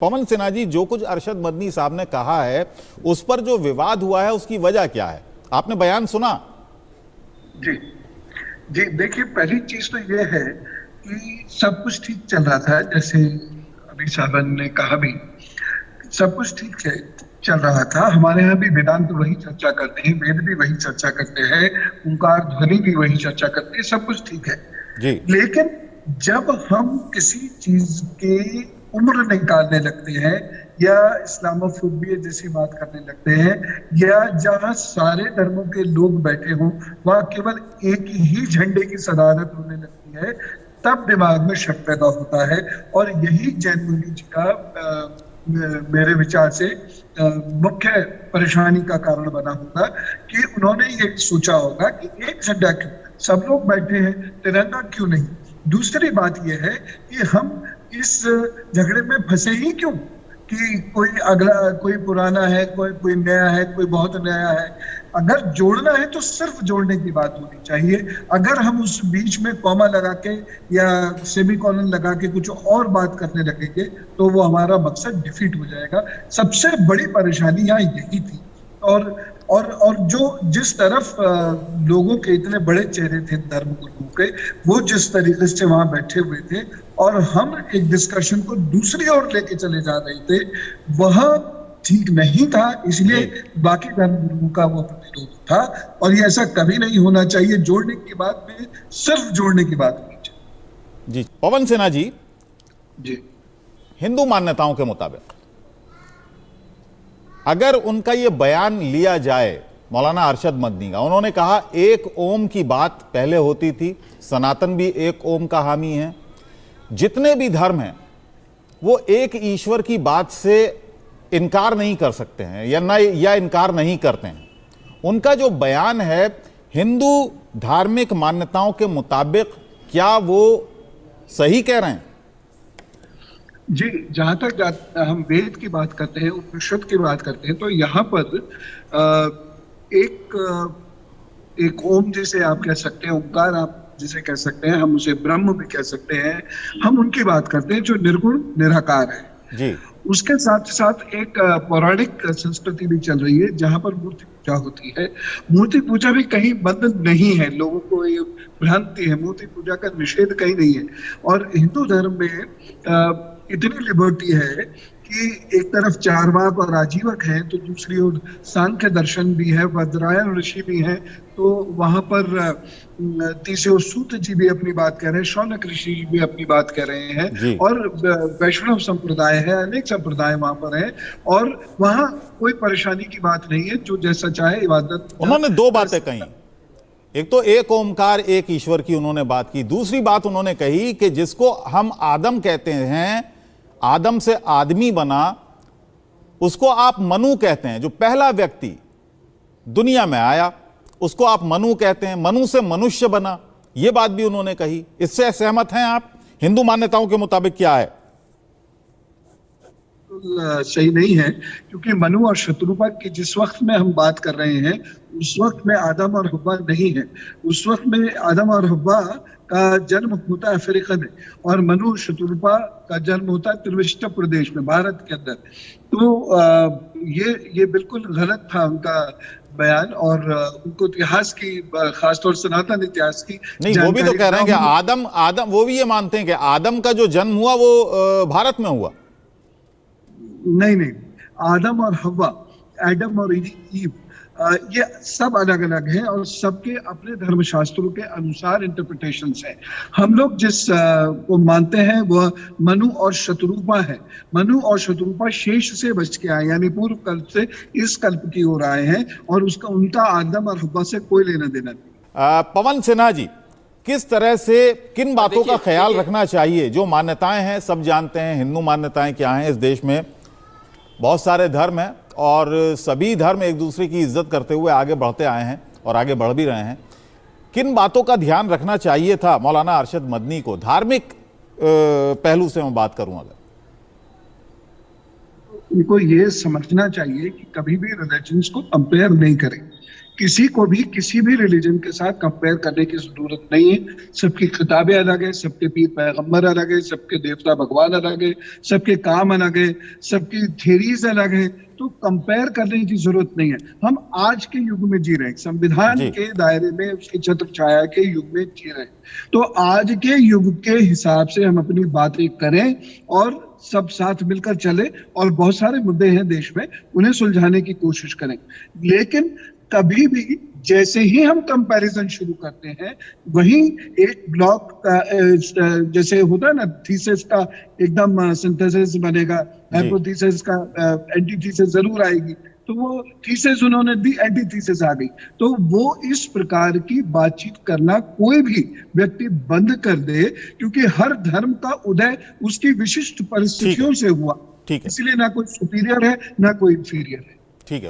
पवन सिन्हा जी, जो कुछ अरशद मदनी साहब ने कहा है उस पर जो विवाद हुआ है उसकी वजह क्या है? आपने बयान सुना? जी जी, देखिए, पहली चीज तो ये है कि सब कुछ ठीक चल रहा था। जैसे अभी साहब ने कहा भी, सब कुछ ठीक है, चल रहा था। हमारे यहाँ भी वेदांत वही चर्चा करते हैं, वेद भी वही चर्चा करते हैं, ओंकार ध्वनि भी वही चर्चा करते हैं, सब कुछ ठीक है जी। लेकिन जब हम किसी चीज के उम्र निकालने लगते हैं या इस्लामोफोबिया जैसी बात करने लगते हैं, या जहां सारे धर्मों के लोग बैठे हों वहां केवल एक ही झंडे की सदारत होने लगती है, तब दिमाग में शक पैदा होता है। और यही जैन मुनि जी का मेरे विचार से मुख्य परेशानी का कारण बना होगा कि उन्होंने ये सोचा होगा कि एक झंडा क्यों, सब लोग बैठे हैं, तिरंगा क्यों नहीं। दूसरी बात यह है कि हम इस झगड़े में फंसे ही क्यों कि कोई अगला, कोई पुराना है, कोई नया है, कोई बहुत नया है। अगर जोड़ना है तो सिर्फ जोड़ने की बात होनी चाहिए। अगर हम उस बीच में कॉमा लगा के या सेमीकोलन लगा के कुछ और बात करने लगेंगे तो वो हमारा मकसद डिफीट हो जाएगा। सबसे बड़ी परेशानी यहाँ यही थी। और जो जिस तरफ लोगों के इतने बड़े चेहरे थे धर्म गुरुओं के, वो जिस तरीके से वहां बैठे हुए थे और हम एक डिस्कशन को दूसरी ओर लेके चले जा रहे थे, वह ठीक नहीं था। इसलिए बाकी धर्म गुरुओं का वो प्रतिरोध था और ये ऐसा कभी नहीं होना चाहिए। जोड़ने की बात में सिर्फ जोड़ने की बात होनी चाहिए। जी पवन सिन्हा जी, जी, हिंदू मान्यताओं के मुताबिक अगर उनका यह बयान लिया जाए, मौलाना अरशद मदनी का, उन्होंने कहा एक ओम की बात पहले होती थी, सनातन भी एक ओम का हामी है, जितने भी धर्म हैं वो एक ईश्वर की बात से इनकार नहीं कर सकते हैं या इनकार नहीं करते हैं। उनका जो बयान है हिंदू धार्मिक मान्यताओं के मुताबिक, क्या वो सही कह रहे हैं? जी, जहां तक हम वेद की बात करते हैं, उपनिषद की बात करते हैं, तो यहाँ पर एक ओम जिसे आप कह सकते हैं, ओंकार आप जिसे कह सकते हैं, हम उसे ब्रह्म भी कह सकते हैं, हम उनकी बात करते हैं जो निर्गुण निराकार है जी। उसके साथ साथ एक पौराणिक संस्कृति भी चल रही है जहां पर मूर्ति पूजा होती है। मूर्ति पूजा भी कहीं बंद नहीं है, लोगों को ये भ्रांति है, मूर्ति पूजा का निषेध कहीं नहीं है। और हिंदू धर्म में इतनी लिबर्टी है कि एक तरफ चारवाक और आजीवक है तो दूसरी ओर सांख्य दर्शन भी है, वज्रायन ऋषि भी हैं, तो वहां पर तीसरे सूत जी भी अपनी बात कह रहे हैं, शौनक ऋषि भी अपनी बात कह रहे हैं, और वैष्णव संप्रदाय है, अनेक संप्रदाय वहां पर है, और वहां कोई परेशानी की बात नहीं है, जो जैसा चाहे इबादत। उन्होंने दो बातें कही, एक तो एक ओमकार एक ईश्वर की उन्होंने बात की, दूसरी बात उन्होंने कही कि जिसको हम आदम कहते हैं, आदम से आदमी बना, उसको आप मनु कहते हैं, जो पहला व्यक्ति दुनिया में आया उसको आप मनु कहते हैं, मनु से मनुष्य बना, यह बात भी उन्होंने कही। इससे सहमत हैं आप? हिंदू मान्यताओं के मुताबिक क्या है? सही नहीं है, क्योंकि मनु और शत्रुपा की जिस वक्त में हम बात कर रहे हैं उस वक्त में आदम और हव्वा नहीं है। उस वक्त में आदम और हव्वा का जन्म होता है अफ्रीका में, और मनु शत्रुपा का जन्म होता है त्रिविष्ट प्रदेश में, भारत के अंदर। तो ये बिल्कुल गलत था उनका बयान, और उनको इतिहास की, खासतौर सनातन इतिहास की नहीं, वो भी तो कह रहे हैं कि आदम वो भी ये मानते हैं कि आदम का जो जन्म हुआ वो भारत में हुआ। नहीं, आदम और हव्वा, एडम और ईव, ये सब अलग अलग हैं और सबके अपने धर्मशास्त्रों के अनुसार इंटरप्रिटेशंस हैं। हम लोग जिस को मानते हैं वह मनु और शत्रुपा है। मनु और शत्रुपा शेष से बच के आए, यानी पूर्व कल्प से इस कल्प की ओर आए हैं, और उनका आदम और हव्वा से कोई लेना देना नहीं। पवन सिन्हा जी, किस तरह से, किन बातों का ख्याल रखना चाहिए? जो मान्यताएं हैं सब जानते हैं, हिंदू मान्यताएं क्या हैं। इस देश में बहुत सारे धर्म हैं और सभी धर्म एक दूसरे की इज्जत करते हुए आगे बढ़ते आए हैं और आगे बढ़ भी रहे हैं। किन बातों का ध्यान रखना चाहिए था मौलाना अरशद मदनी को? धार्मिक पहलू से मैं बात करूं, अगर उनको ये समझना चाहिए कि कभी भी रिलीजन्स को कंपेयर नहीं करें, किसी को भी किसी भी रिलीजन के साथ कंपेयर करने की जरूरत नहीं है। सबकी किताबें अलग है, सबके पीर पैगंबर अलग है, सबके देवता भगवान अलग है, सबके काम अलग है, सबकी थ्योरीज अलग है। तो कंपेयर करने की जरूरत नहीं है। हम आज के युग में जी रहे हैं, संविधान जी। के दायरे में, उसकी छत्र छाया के युग में जी रहे हैं। तो आज के युग के हिसाब से हम अपनी बातें करें और सब साथ मिलकर चले, और बहुत सारे मुद्दे हैं देश में, उन्हें सुलझाने की कोशिश करें। लेकिन कभी भी जैसे ही हम कंपैरिजन शुरू करते हैं, वहीं एक ब्लॉक का जैसे होता है ना, थीसिस का एकदम सिंथेसिस बनेगा, हाइपोथेसिस का एंटीथेसिस जरूर आएगी। तो वो थीसिस उन्होंने दी, एंटीथेसिस आ गई। तो वो इस प्रकार की बातचीत करना कोई भी व्यक्ति बंद कर दे, क्योंकि हर धर्म का उदय उसकी विशिष्ट परिस्थितियों से हुआ। ठीक है। इसलिए ना कोई सुपीरियर है ना कोई इंफीरियर है।